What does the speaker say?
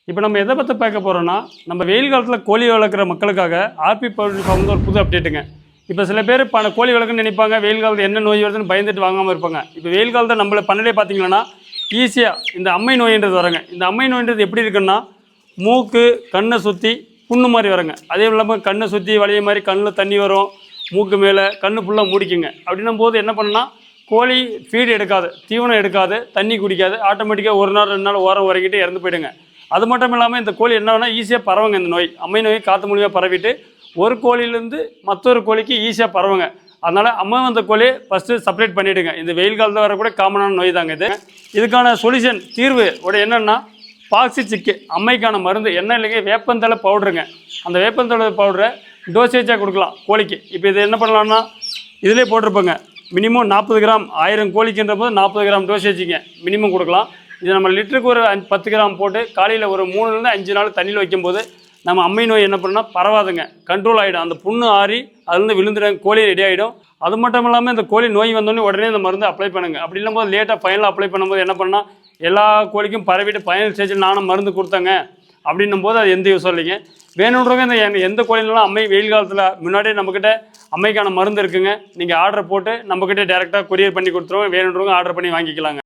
இப்போ நம்ம எதை பற்றி பார்க்க போகிறோன்னா, நம்ம வெயில் காலத்தில் கோழி வளர்க்குற மக்களுக்காக ஆர்பி பவுல்ட்ரி ஃபார்ம் ஒரு புது அப்டேட்டுங்க. இப்போ சில பேர் கோழி வளர்க்குன்னு நினைப்பாங்க, வெயில் காலத்தில் என்ன நோய் வருதுன்னு பயந்துட்டு வாங்காமல் இருப்பாங்க. இப்போ வெயில் காலத்தில் நம்மளை பண்ணலே பார்த்தீங்கன்னா ஈஸியாக இந்த அம்மை நோயின்றது வரங்க. இந்த அம்மை நோயின்றது எப்படி இருக்குன்னா, மூக்கு கண்ணை சுற்றி புண்ணு மாதிரி வரங்க. அதே இல்லாமல் கண்ணை சுற்றி வளைய மாதிரி கண்ணில் தண்ணி வரும், மூக்கு மேலே கண்ணு ஃபுல்லாக மூடிக்குங்க. அப்படின்னும் போது என்ன பண்ணால் கோழி ஃபீடு எடுக்காது, தீவனம் எடுக்காது, தண்ணி குடிக்காது, ஆட்டோமேட்டிக்காக ஒரு நாள் 2 நாள் ஓரம் வரைக்கிட்டு இறந்து போயிடுங்க. அது மட்டும் இல்லாமல் இந்த கோழி என்னன்னா ஈஸியாக பரவுங்க. இந்த நோய் அம்மை நோய் காற்று மூலியமாக பரவிட்டு ஒரு கோழியிலேருந்து மற்றொரு கோழிக்கு ஈஸியாக பரவுங்க. அதனால் அம்மா வந்த கோழியை ஃபஸ்ட்டு செப்பரேட் பண்ணிவிடுங்க. இந்த வெயில் காலத்தில் வரக்கூட காமனான நோய் தாங்க இது. இதுக்கான சொல்யூஷன் தீர்வு என்னென்னா பாக்ஸிசிக்கு அம்மைக்கான மருந்து என்ன இல்லைங்க, வேப்பந்தழை பவுடருங்க. அந்த வேப்பந்தழை பவுடரை டோசேஜாக கொடுக்கலாம் கோழிக்கு. இப்போ இது என்ன பண்ணலான்னா இதிலே போட்டிருப்போங்க, மினிமம் 40 கிராம் 1000 கோழிக்குன்ற போது 40 கிராம் டோசேஜிங்க மினிமம் கொடுக்கலாம். இது நம்ம லிட்டருக்கு ஒரு 10 கிராம் போட்டு காலையில் ஒரு 3லேருந்து 5 நாள் தண்ணியில் வைக்கும்போது நம்ம அம்மை நோய் என்ன பண்ணால் பரவாதுங்க, கண்ட்ரோல் ஆகிடும். அந்த புண்ணு ஆறி அதுலேருந்து விழுந்துடும், கோழி ரெடி ஆகிடும். அது மட்டும் இல்லாமல் இந்த கோழி நோய் வந்தோடனே உடனே இந்த மருந்து அப்ளை பண்ணுங்க. அப்படி இல்லாமல் லேட்டாக ஃபைனலாக அப்ளை பண்ணும்போது என்ன பண்ணால் எல்லா கோழிக்கும் பரவிட்டு ஃபைனல் ஸ்டேஜில் நானும் மருந்து கொடுத்தேங்க அப்படின்னும் போது அது எந்த யூஸும் இல்லைங்க. வேணுன்றவங்க இந்த எந்த கோழினாலும் அம்மை வெயில் காலத்தில் முன்னாடியே நம்மக்கிட்ட அம்மைக்கான மருந்து இருக்குங்க. நீங்கள் ஆர்டர் போட்டு நம்மக்கிட்ட டேரெக்டாக கொரியர் பண்ணி கொடுத்துருவோம். வேணுன்றவங்க ஆர்டர் பண்ணி வாங்கிக்கலாங்க.